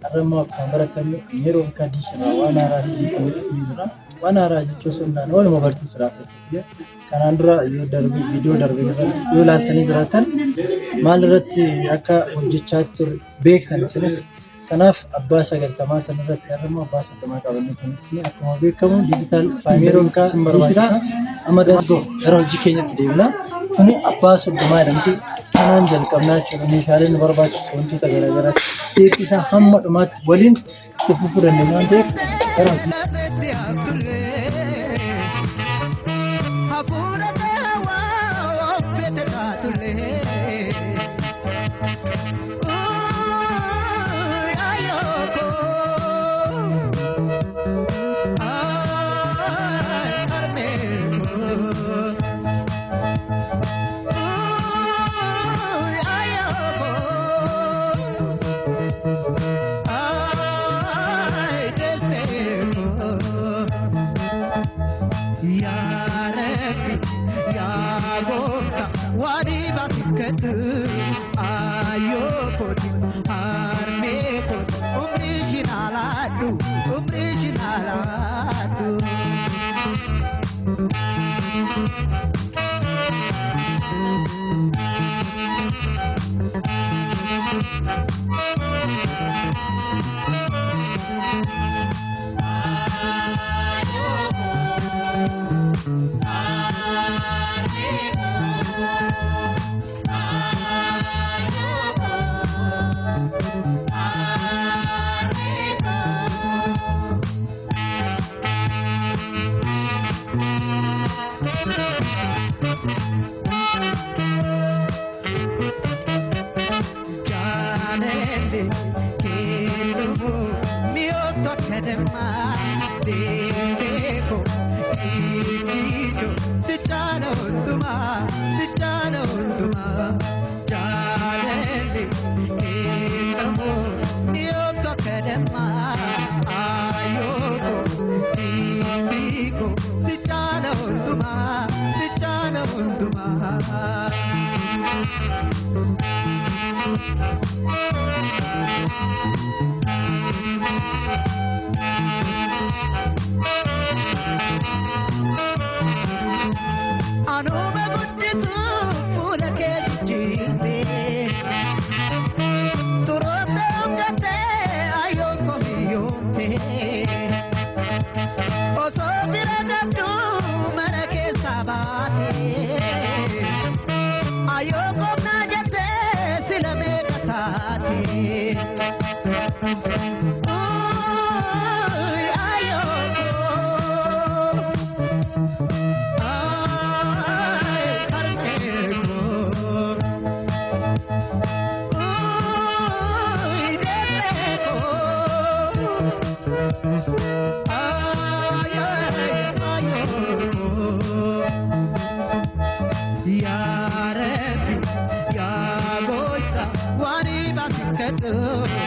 arrama kamaratan yeroo kadishra wana rasi fizra wana rajicho sunna wal mabarti sira fatiya kanaan dura yoo darbe video darbe irratti yoo laaltanii jiraatan maal irratti akka hojjechaa tur beektan isinis kanaaf abbaa sagaltamaa san irratti arrama abbaa soddomaa qabannee tunifni akkuma beekamu digital faayimeeroon ka barbaachisa amma darbo gara hojii keenyatti deebina tuni abbaa soddomaa jedhamti kanaan jalqabnaa jechuudha meeshaaleen barbaachisu wantoota garaagaraa steep isa hamma dhumaatti waliin itti fufuu dandeenya waan ta'eef gara Ya Rabbi, Ya Goita, Wani Bakatu.